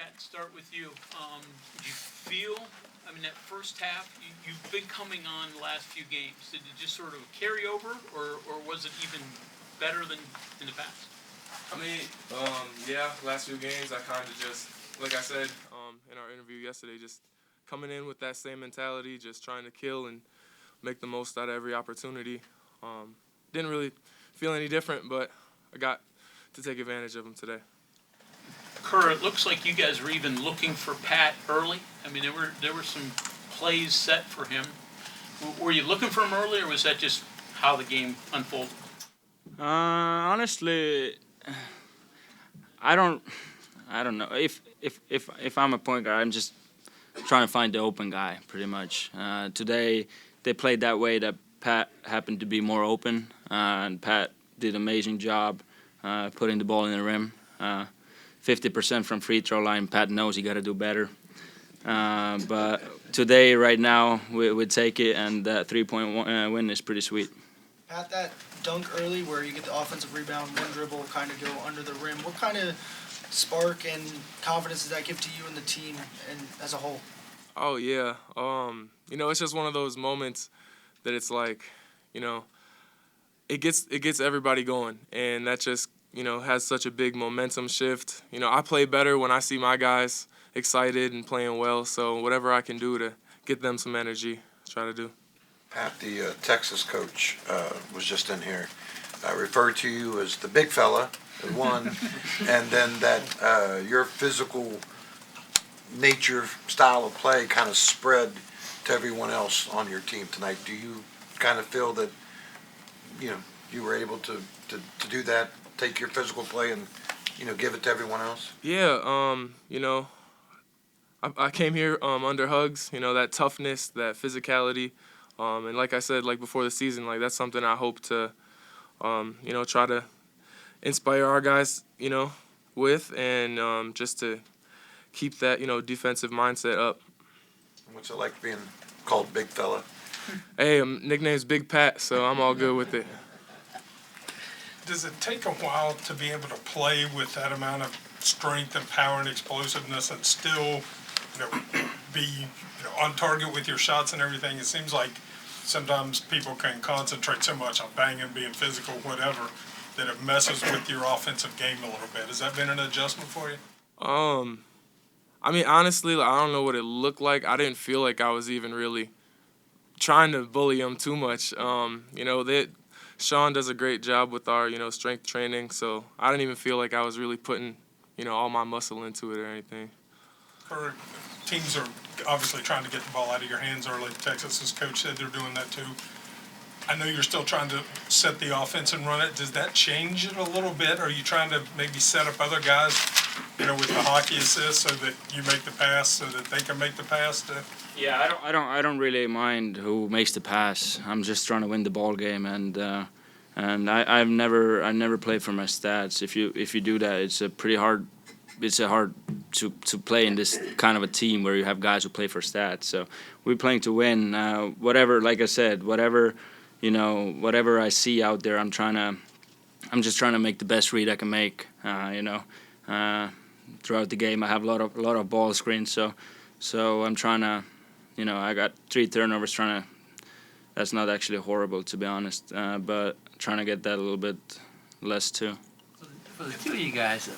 Pat, start with you. Did you feel, I mean, that first half, you've been coming on the last few games. Did it just sort of carry over, or was it even better than in the past? I mean, yeah, last few games I kind of just, like I said in our interview yesterday, just coming in with that same mentality, just trying to kill and make the most out of every opportunity. Didn't really feel any different, but I got to take advantage of them today. Kerr, it looks like you guys were even looking for Pat early. I mean, there were some plays set for him. Were you looking for him early, or was that just how the game unfolded? Honestly, I don't know. If I'm a point guard, I'm just trying to find the open guy, pretty much. Today, they played that way that Pat happened to be more open, and Pat did an amazing job putting the ball in the rim. 50% from free throw line. Pat knows he got to do better. But today, right now, we take it, and that three-point win is pretty sweet. Pat, that dunk early where you get the offensive rebound, one dribble, kind of go under the rim, what kind of spark and confidence does that give to you and the team and as a whole? Oh, yeah. It's just one of those moments that it's like, it gets everybody going, and that just, has such a big momentum shift. I play better when I see my guys excited and playing well, so whatever I can do to get them some energy, I try to do. Pat, the Texas coach was just in here. Referred to you as the big fella, the one, and then that your physical nature, style of play kind of spread to everyone else on your team tonight. Do you kind of feel that, you were able to do that, take your physical play and, give it to everyone else? Yeah, I came here under Hugs, that toughness, that physicality. And like I said, like before the season, like that's something I hope to, try to inspire our guys, with, and just to keep that, defensive mindset up. What's it like being called big fella? Hey, nickname's Big Pat, so I'm all good with it. Does it take a while to be able to play with that amount of strength and power and explosiveness and still, be on target with your shots and everything? It seems like sometimes people can concentrate so much on banging, being physical, whatever, that it messes with your offensive game a little bit. Has that been an adjustment for you? I mean, honestly, I don't know what it looked like. I didn't feel like I was even really trying to bully him too much. Sean does a great job with our, strength training, so I didn't even feel like I was really putting, all my muscle into it or anything. Teams are obviously trying to get the ball out of your hands early. Texas's coach said they're doing that too. I know you're still trying to set the offense and run it. Does that change it a little bit? Are you trying to maybe set up other guys, with the hockey assist so that you make the pass so that they can make the pass? Yeah, I don't really mind who makes the pass. I'm just trying to win the ball game, and I've never played for my stats. If you do that, it's hard to play in this kind of a team where you have guys who play for stats. So we're playing to win. Whatever, like I said, whatever I see out there, I'm just trying to make the best read I can make. Throughout the game, I have a lot of ball screens, so I'm trying to. I got 3 turnovers that's not actually horrible, to be honest, but trying to get that a little bit less too. For the two of you guys,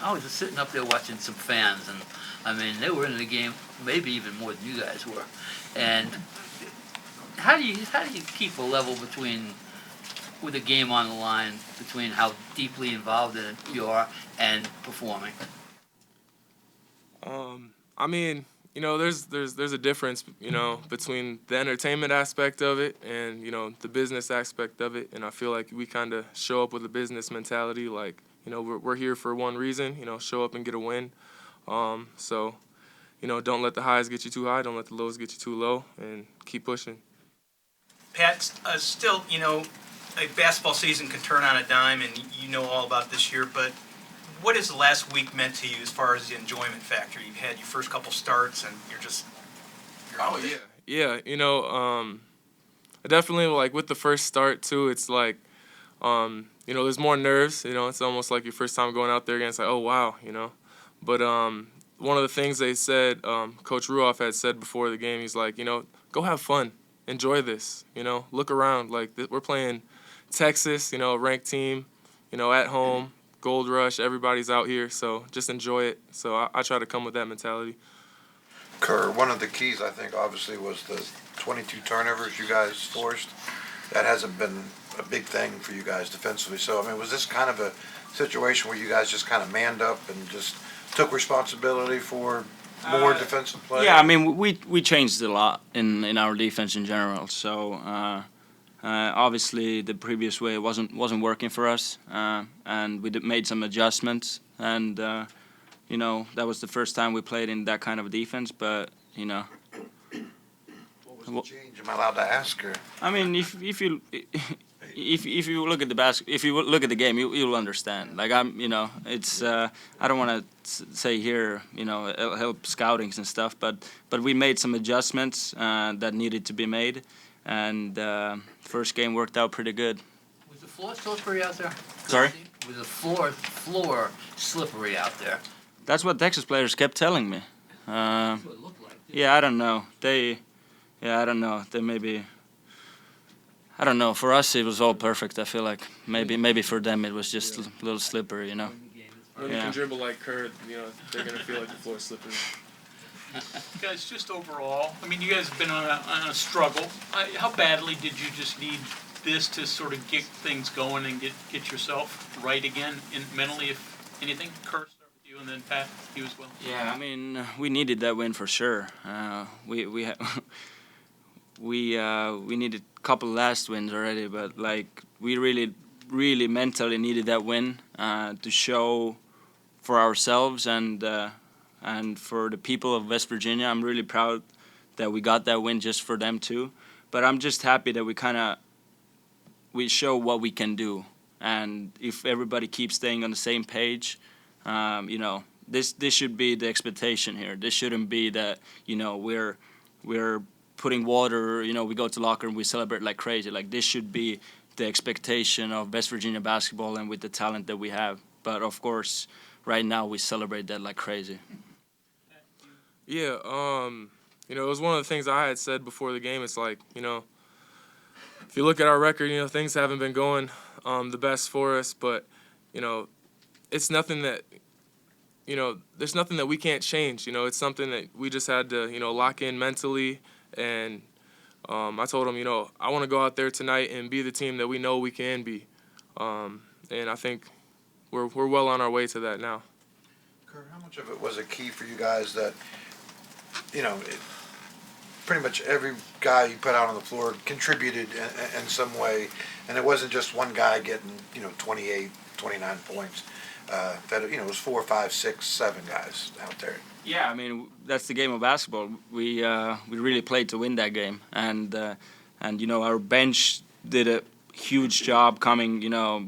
I was just sitting up there watching some fans, and I mean, they were in the game maybe even more than you guys were. And how do you keep a level with the game on the line, between how deeply involved in it you are and performing? I mean, there's a difference, between the entertainment aspect of it and, the business aspect of it. And I feel like we kind of show up with a business mentality, like, we're here for one reason, show up and get a win. So, don't let the highs get you too high, don't let the lows get you too low, and keep pushing. Pat, still, a basketball season can turn on a dime, and you know all about this year, but what has the last week meant to you as far as the enjoyment factor? You've had your first couple starts, and you're Yeah, definitely, like, with the first start, too, it's like, there's more nerves, it's almost like your first time going out there again, it's like, oh, wow, But one of the things they said, Coach Ruoff had said before the game, he's like, go have fun, enjoy this, look around. Like we're playing Texas, a ranked team, at home, Gold Rush, everybody's out here, so just enjoy it. So I try to come with that mentality. Kerr, one of the keys, I think, obviously, was the 22 turnovers you guys forced. That hasn't been a big thing for you guys defensively. So, I mean, was this kind of a situation where you guys just kind of manned up and just took responsibility for more defensive play? Yeah, I mean, we changed a lot in our defense in general. So obviously the previous way wasn't working for us, and we made some adjustments. And that was the first time we played in that kind of defense. But What was the change? Am I allowed to ask her? I mean, if you look at the game, you'll understand. Like it's I don't want to say here, it'll help scoutings and stuff, but we made some adjustments that needed to be made, and first game worked out pretty good. Was the floor slippery out there? Sorry? Was the floor slippery out there? That's what Texas players kept telling me. That's what it looked like. Yeah, I don't know. I don't know. They maybe. I don't know. For us, it was all perfect. I feel like maybe for them it was just a little slippery, When you Yeah. can dribble like Kerr, they're gonna feel like the floor is slippery. Guys, just overall, I mean, you guys have been on a struggle. How badly did you just need this to sort of get things going and get yourself right again mentally, if anything? Kerr, start with you, and then Pat, you as well. Yeah, I mean, we needed that win for sure. We needed a couple last wins already, but like we really mentally needed that win to show for ourselves and for the people of West Virginia. I'm really proud that we got that win just for them too. But I'm just happy that we show what we can do, and if everybody keeps staying on the same page, this should be the expectation here. This shouldn't be that we're putting water, we go to locker and we celebrate like crazy. Like this should be the expectation of West Virginia basketball and with the talent that we have. But of course, right now we celebrate that like crazy. Yeah, it was one of the things I had said before the game. It's like, if you look at our record, things haven't been going the best for us, but, it's nothing that, there's nothing that we can't change. It's something that we just had to, lock in mentally. And I told him, I want to go out there tonight and be the team that we know we can be. And I think we're well on our way to that now. Kerr, how much of it was a key for you guys that, pretty much every guy you put out on the floor contributed in some way, and it wasn't just one guy getting, 28, 29 points. That it was 4, 5, 6, 7 guys out there. Yeah, I mean that's the game of basketball. We really played to win that game, and our bench did a huge job coming,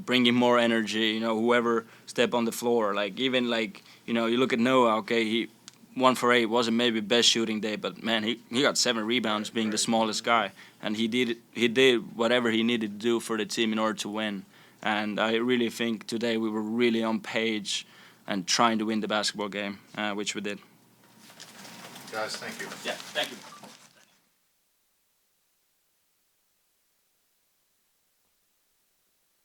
bringing more energy. Whoever stepped on the floor, you look at Noah. Okay, he 1 for 8 wasn't maybe best shooting day, but man, he got 7 rebounds, being the smallest guy, and he did whatever he needed to do for the team in order to win. And I really think today we were really on page and trying to win the basketball game, which we did. Guys, thank you. Yeah, thank you.